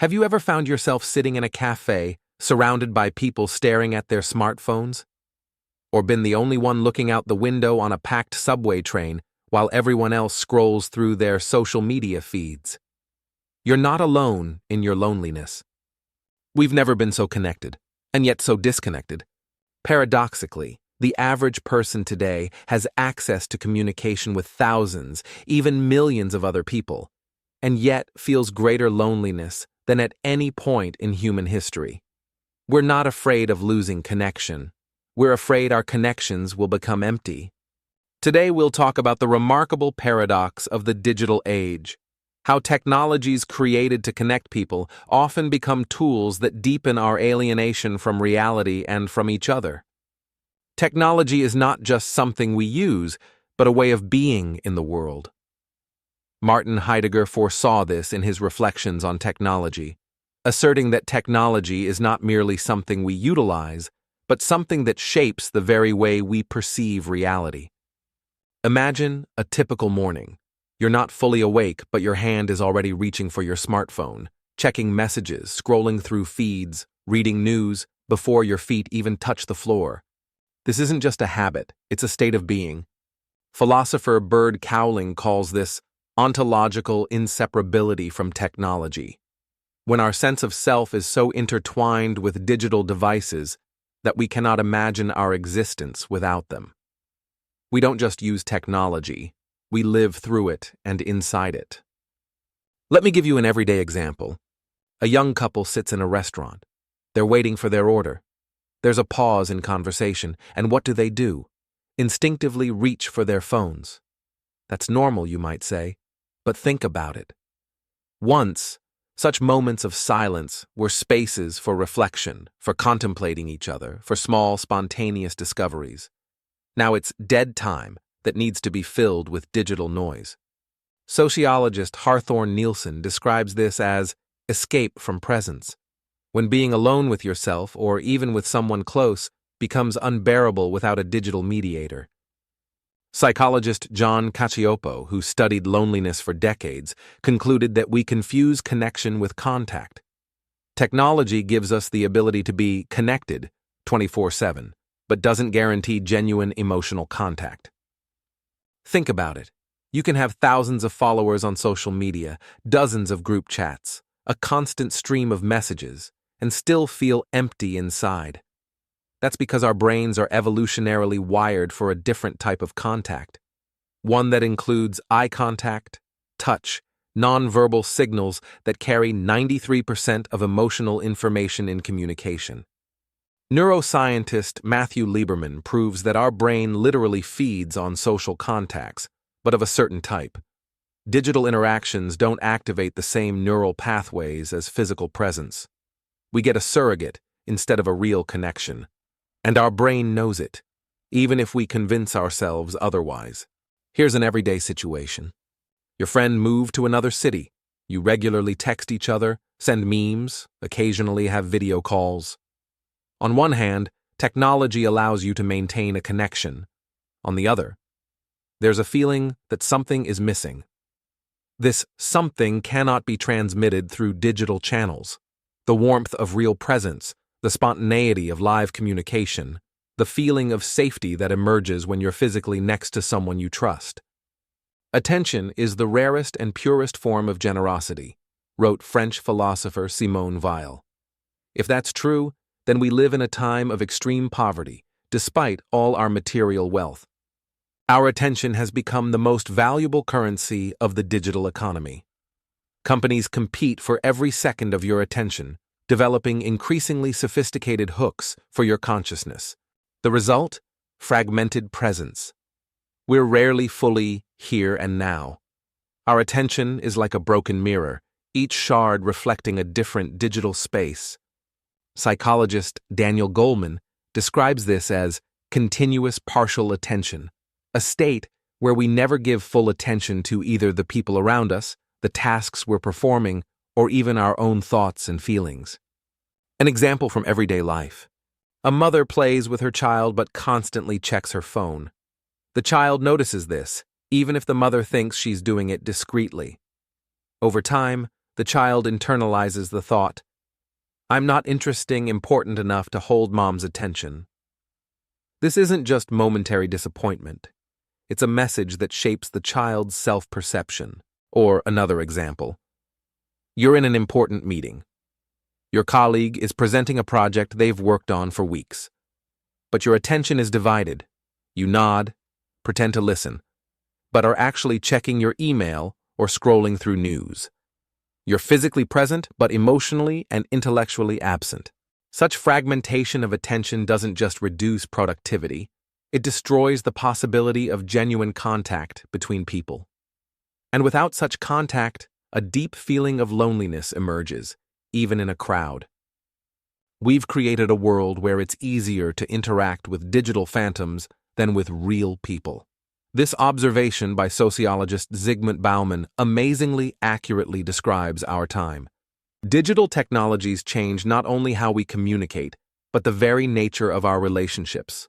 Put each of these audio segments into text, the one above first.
Have you ever found yourself sitting in a cafe, surrounded by people staring at their smartphones? Or been the only one looking out the window on a packed subway train while everyone else scrolls through their social media feeds? You're not alone in your loneliness. We've never been so connected, and yet so disconnected. Paradoxically, the average person today has access to communication with thousands, even millions of other people, and yet feels greater loneliness than at any point in human history. We're not afraid of losing connection. We're afraid our connections will become empty. Today we'll talk about the remarkable paradox of the digital age, how technologies created to connect people often become tools that deepen our alienation from reality and from each other. Technology is not just something we use, but a way of being in the world. Martin Heidegger foresaw this in his reflections on technology, asserting that technology is not merely something we utilize, but something that shapes the very way we perceive reality. Imagine a typical morning. You're not fully awake, but your hand is already reaching for your smartphone, checking messages, scrolling through feeds, reading news, before your feet even touch the floor. This isn't just a habit, it's a state of being. Philosopher Byrd Cowling calls this ontological inseparability from technology, when our sense of self is so intertwined with digital devices that we cannot imagine our existence without them. We don't just use technology, we live through it and inside it. Let me give you an everyday example. A young couple sits in a restaurant. They're waiting for their order. There's a pause in conversation, and what do? Instinctively reach for their phones. That's normal, you might say, but think about it. Once, such moments of silence were spaces for reflection, for contemplating each other, for small, spontaneous discoveries. Now it's dead time that needs to be filled with digital noise. Sociologist Hawthorne Nielsen describes this as escape from presence, when being alone with yourself, or even with someone close, becomes unbearable without a digital mediator. Psychologist John Cacioppo, who studied loneliness for decades, concluded that we confuse connection with contact. Technology gives us the ability to be connected 24/7, but doesn't guarantee genuine emotional contact. Think about it. You can have thousands of followers on social media, dozens of group chats, a constant stream of messages, and still feel empty inside. That's because our brains are evolutionarily wired for a different type of contact, one that includes eye contact, touch, nonverbal signals that carry 93% of emotional information in communication. Neuroscientist Matthew Lieberman proves that our brain literally feeds on social contacts, but of a certain type. Digital interactions don't activate the same neural pathways as physical presence. We get a surrogate instead of a real connection. And our brain knows it, even if we convince ourselves otherwise. Here's an everyday situation. Your friend moved to another city. You regularly text each other, send memes, occasionally have video calls. On one hand, technology allows you to maintain a connection. On the other, there's a feeling that something is missing. This something cannot be transmitted through digital channels. The warmth of real presence, the spontaneity of live communication, the feeling of safety that emerges when you're physically next to someone you trust. Attention is the rarest and purest form of generosity, wrote French philosopher Simone Weil. If that's true, then we live in a time of extreme poverty, despite all our material wealth. Our attention has become the most valuable currency of the digital economy. Companies compete for every second of your attention, developing increasingly sophisticated hooks for your consciousness. The result? Fragmented presence. We're rarely fully here and now. Our attention is like a broken mirror, each shard reflecting a different digital space. Psychologist Daniel Goleman describes this as continuous partial attention, a state where we never give full attention to either the people around us, the tasks we're performing, or even our own thoughts and feelings. An example from everyday life. A mother plays with her child but constantly checks her phone. The child notices this, even if the mother thinks she's doing it discreetly. Over time, the child internalizes the thought, "I'm not interesting, important enough to hold mom's attention." This isn't just momentary disappointment. It's a message that shapes the child's self-perception. Or another example. You're in an important meeting. Your colleague is presenting a project they've worked on for weeks. But your attention is divided. You nod, pretend to listen, but are actually checking your email or scrolling through news. You're physically present, but emotionally and intellectually absent. Such fragmentation of attention doesn't just reduce productivity, it destroys the possibility of genuine contact between people. And without such contact, a deep feeling of loneliness emerges, even in a crowd. We've created a world where it's easier to interact with digital phantoms than with real people. This observation by sociologist Zygmunt Bauman amazingly accurately describes our time. Digital technologies change not only how we communicate, but the very nature of our relationships.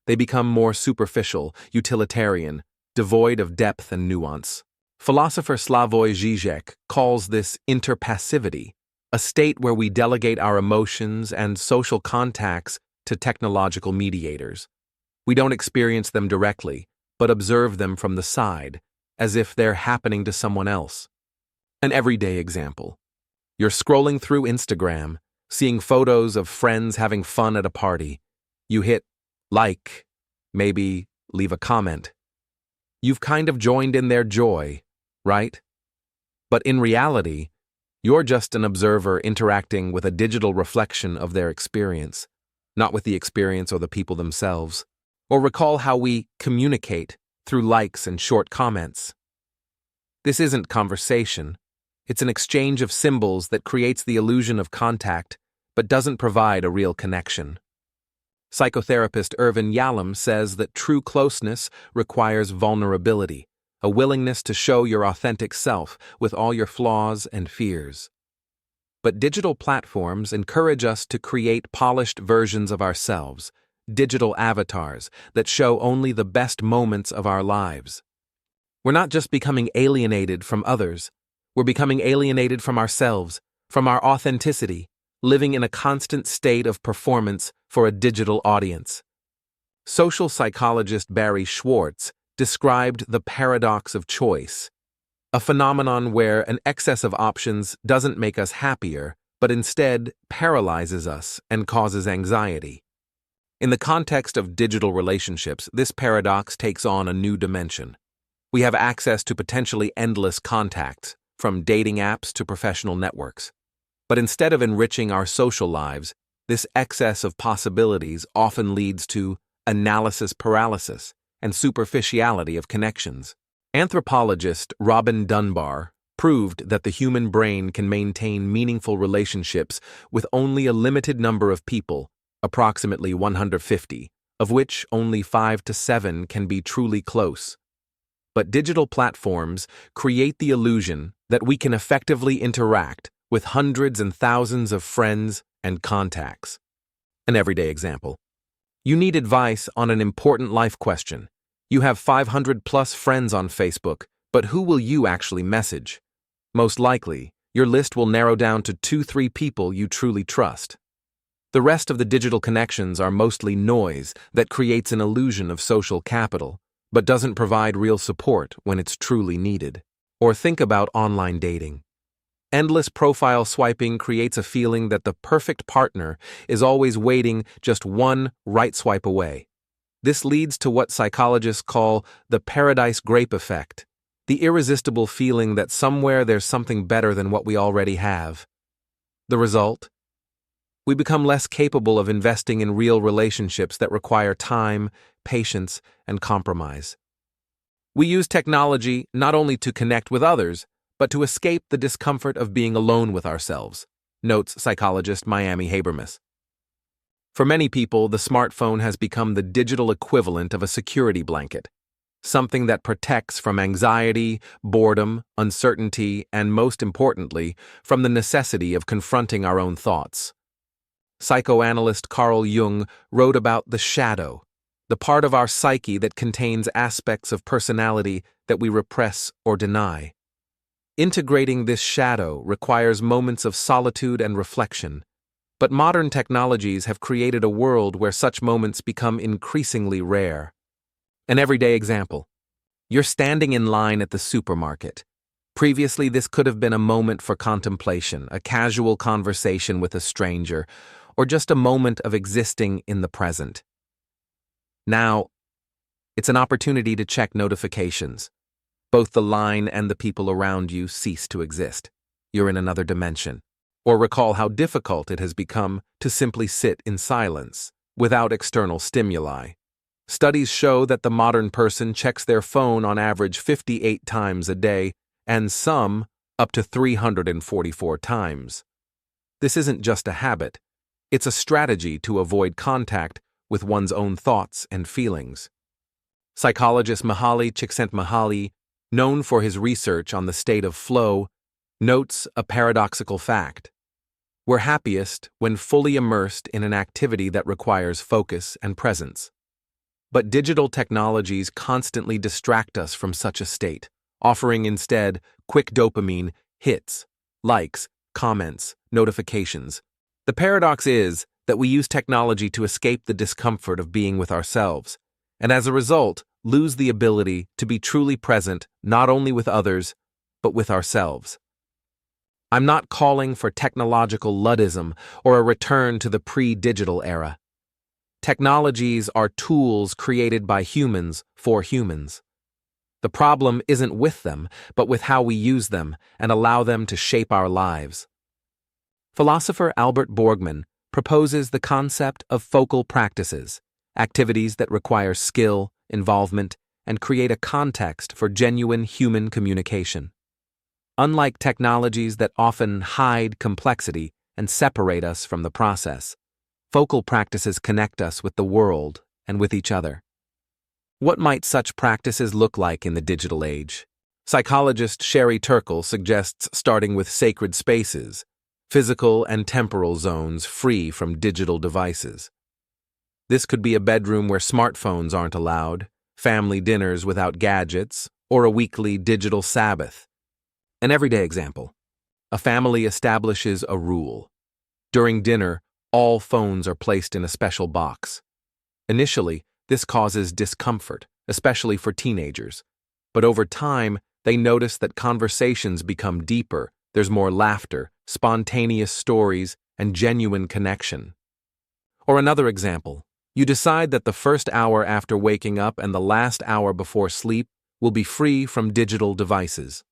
They become more superficial, utilitarian, devoid of depth and nuance. Philosopher Slavoj Žižek calls this interpassivity, a state where we delegate our emotions and social contacts to technological mediators. We don't experience them directly, but observe them from the side, as if they're happening to someone else. An everyday example. You're scrolling through Instagram, seeing photos of friends having fun at a party. You hit like, maybe leave a comment. You've kind of joined in their joy, right? But in reality, you're just an observer interacting with a digital reflection of their experience, not with the experience or the people themselves. Or recall how we communicate through likes and short comments. This isn't conversation. It's an exchange of symbols that creates the illusion of contact, but doesn't provide a real connection. Psychotherapist Irvin Yalom says that true closeness requires vulnerability, a willingness to show your authentic self with all your flaws and fears. But digital platforms encourage us to create polished versions of ourselves, digital avatars that show only the best moments of our lives. We're not just becoming alienated from others, we're becoming alienated from ourselves, from our authenticity, living in a constant state of performance for a digital audience. Social psychologist Barry Schwartz described the paradox of choice, a phenomenon where an excess of options doesn't make us happier, but instead paralyzes us and causes anxiety. In the context of digital relationships, this paradox takes on a new dimension. We have access to potentially endless contacts, from dating apps to professional networks. But instead of enriching our social lives, this excess of possibilities often leads to analysis paralysis and superficiality of connections. Anthropologist Robin Dunbar proved that the human brain can maintain meaningful relationships with only a limited number of people, approximately 150, of which only 5 to 7 can be truly close. But digital platforms create the illusion that we can effectively interact with hundreds and thousands of friends and contacts. An everyday example. You need advice on an important life question. You have 500 plus friends on Facebook, but who will you actually message? Most likely, your list will narrow down to 2-3 people you truly trust. The rest of the digital connections are mostly noise that creates an illusion of social capital, but doesn't provide real support when it's truly needed. Or think about online dating. Endless profile swiping creates a feeling that the perfect partner is always waiting just one right swipe away. This leads to what psychologists call the paradise grape effect, the irresistible feeling that somewhere there's something better than what we already have. The result? We become less capable of investing in real relationships that require time, patience, and compromise. We use technology not only to connect with others, but to escape the discomfort of being alone with ourselves, notes psychologist Miami Habermas. For many people, the smartphone has become the digital equivalent of a security blanket, something that protects from anxiety, boredom, uncertainty, and most importantly, from the necessity of confronting our own thoughts. Psychoanalyst Carl Jung wrote about the shadow, the part of our psyche that contains aspects of personality that we repress or deny. Integrating this shadow requires moments of solitude and reflection, but modern technologies have created a world where such moments become increasingly rare. An everyday example. You're standing in line at the supermarket. Previously, this could have been a moment for contemplation, a casual conversation with a stranger, or just a moment of existing in the present. Now, it's an opportunity to check notifications. Both the line and the people around you cease to exist. You're in another dimension. Or recall how difficult it has become to simply sit in silence, without external stimuli. Studies show that the modern person checks their phone on average 58 times a day, and some up to 344 times. This isn't just a habit, it's a strategy to avoid contact with one's own thoughts and feelings. Psychologist Mihaly Csikszentmihalyi, known for his research on the state of flow, notes a paradoxical fact. We're happiest when fully immersed in an activity that requires focus and presence. But digital technologies constantly distract us from such a state, offering instead quick dopamine hits, likes, comments, notifications. The paradox is that we use technology to escape the discomfort of being with ourselves, and as a result, lose the ability to be truly present not only with others, but with ourselves. I'm not calling for technological Luddism or a return to the pre-digital era. Technologies are tools created by humans for humans. The problem isn't with them, but with how we use them and allow them to shape our lives. Philosopher Albert Borgman proposes the concept of focal practices, activities that require skill, involvement, and create a context for genuine human communication. Unlike technologies that often hide complexity and separate us from the process, focal practices connect us with the world and with each other. What might such practices look like in the digital age? Psychologist Sherry Turkle suggests starting with sacred spaces, physical and temporal zones free from digital devices. This could be a bedroom where smartphones aren't allowed, family dinners without gadgets, or a weekly digital Sabbath. An everyday example. A family establishes a rule. During dinner, all phones are placed in a special box. Initially, this causes discomfort, especially for teenagers. But over time, they notice that conversations become deeper, there's more laughter, spontaneous stories, and genuine connection. Or another example. You decide that the first hour after waking up and the last hour before sleep will be free from digital devices.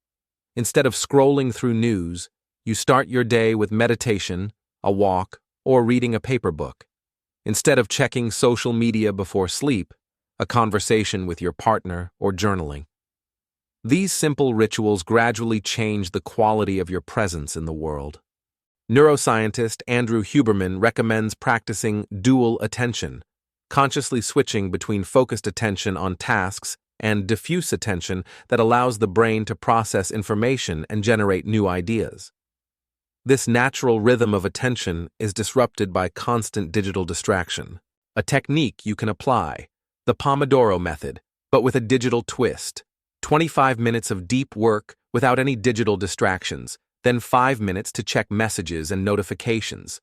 Instead of scrolling through news, you start your day with meditation, a walk, or reading a paper book. Instead of checking social media before sleep, a conversation with your partner or journaling. These simple rituals gradually change the quality of your presence in the world. Neuroscientist Andrew Huberman recommends practicing dual attention, consciously switching between focused attention on tasks and diffuse attention that allows the brain to process information and generate new ideas. This natural rhythm of attention is disrupted by constant digital distraction. A technique you can apply, the Pomodoro method, but with a digital twist. 25 minutes of deep work without any digital distractions, then 5 minutes to check messages and notifications.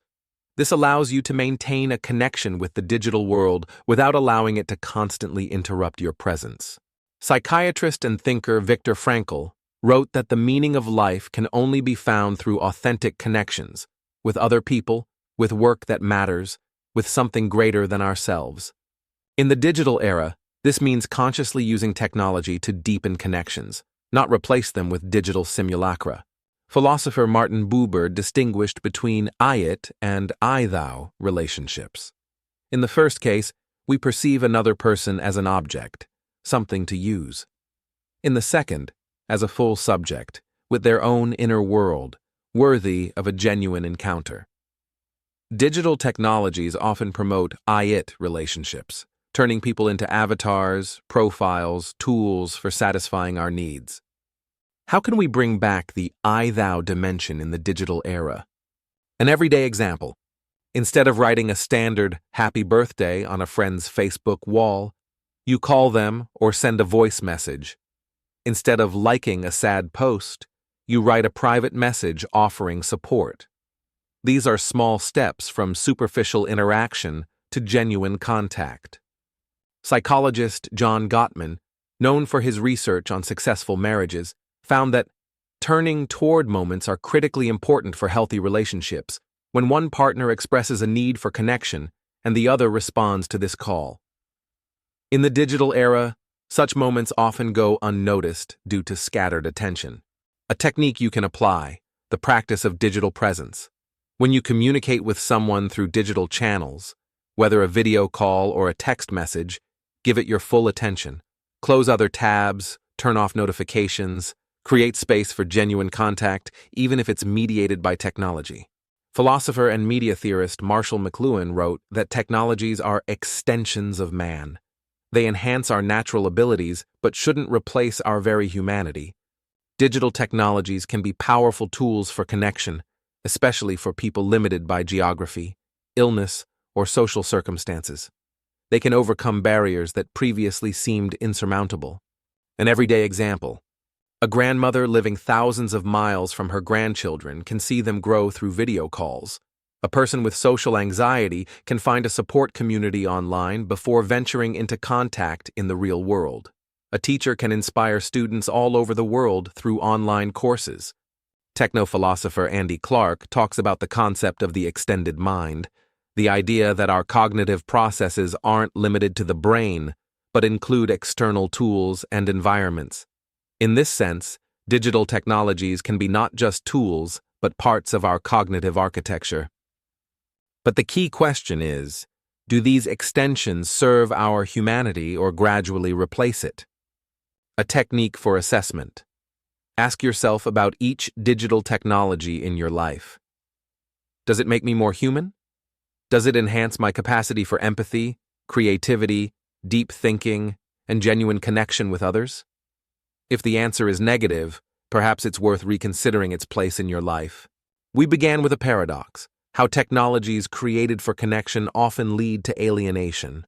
This allows you to maintain a connection with the digital world without allowing it to constantly interrupt your presence. Psychiatrist and thinker Viktor Frankl wrote that the meaning of life can only be found through authentic connections, with other people, with work that matters, with something greater than ourselves. In the digital era, this means consciously using technology to deepen connections, not replace them with digital simulacra. Philosopher Martin Buber distinguished between I-it and I-thou relationships. In the first case, we perceive another person as an object, something to use. In the second, as a full subject, with their own inner world, worthy of a genuine encounter. Digital technologies often promote I-it relationships, turning people into avatars, profiles, tools for satisfying our needs. How can we bring back the I-thou dimension in the digital era? An everyday example. Instead of writing a standard happy birthday on a friend's Facebook wall, you call them or send a voice message. Instead of liking a sad post, you write a private message offering support. These are small steps from superficial interaction to genuine contact. Psychologist John Gottman, known for his research on successful marriages, found that turning toward moments are critically important for healthy relationships when one partner expresses a need for connection and the other responds to this call. In the digital era, such moments often go unnoticed due to scattered attention. A technique you can apply, the practice of digital presence. When you communicate with someone through digital channels, whether a video call or a text message, give it your full attention. Close other tabs, turn off notifications, create space for genuine contact, even if it's mediated by technology. Philosopher and media theorist Marshall McLuhan wrote that technologies are extensions of man. They enhance our natural abilities, but shouldn't replace our very humanity. Digital technologies can be powerful tools for connection, especially for people limited by geography, illness, or social circumstances. They can overcome barriers that previously seemed insurmountable. An everyday example. A grandmother living thousands of miles from her grandchildren can see them grow through video calls. A person with social anxiety can find a support community online before venturing into contact in the real world. A teacher can inspire students all over the world through online courses. Techno-philosopher Andy Clark talks about the concept of the extended mind, the idea that our cognitive processes aren't limited to the brain, but include external tools and environments. In this sense, digital technologies can be not just tools, but parts of our cognitive architecture. But the key question is, do these extensions serve our humanity or gradually replace it? A technique for assessment. Ask yourself about each digital technology in your life. Does it make me more human? Does it enhance my capacity for empathy, creativity, deep thinking, and genuine connection with others? If the answer is negative, perhaps it's worth reconsidering its place in your life. We began with a paradox, how technologies created for connection often lead to alienation.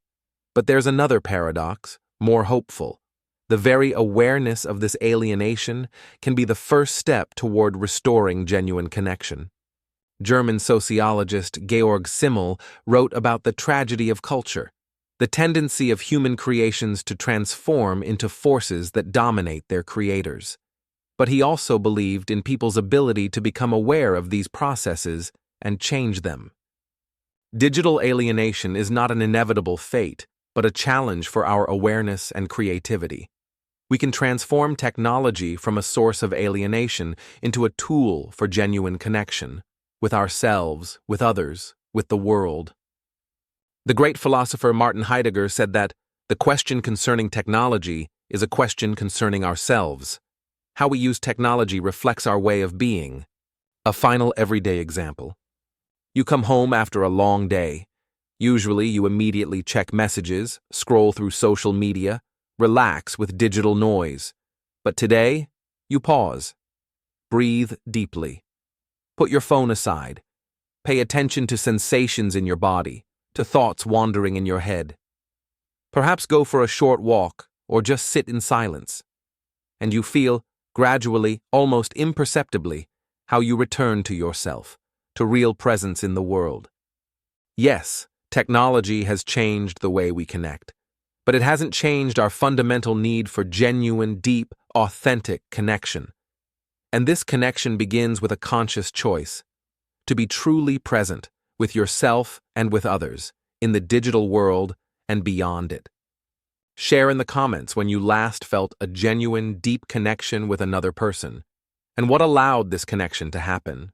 But there's another paradox, more hopeful. The very awareness of this alienation can be the first step toward restoring genuine connection. German sociologist Georg Simmel wrote about the tragedy of culture, the tendency of human creations to transform into forces that dominate their creators. But he also believed in people's ability to become aware of these processes and change them. Digital alienation is not an inevitable fate, but a challenge for our awareness and creativity. We can transform technology from a source of alienation into a tool for genuine connection, with ourselves, with others, with the world. The great philosopher Martin Heidegger said that the question concerning technology is a question concerning ourselves. How we use technology reflects our way of being. A final everyday example. You come home after a long day. Usually you immediately check messages, scroll through social media, relax with digital noise. But today, you pause. Breathe deeply. Put your phone aside. Pay attention to sensations in your body, to thoughts wandering in your head. Perhaps go for a short walk or just sit in silence. And you feel, gradually, almost imperceptibly, how you return to yourself, to real presence in the world. Yes, technology has changed the way we connect, but it hasn't changed our fundamental need for genuine, deep, authentic connection. And this connection begins with a conscious choice, to be truly present with yourself and with others, in the digital world and beyond it. Share in the comments when you last felt a genuine, deep connection with another person, and what allowed this connection to happen.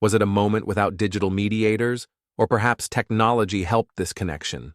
Was it a moment without digital mediators, or perhaps technology helped this connection?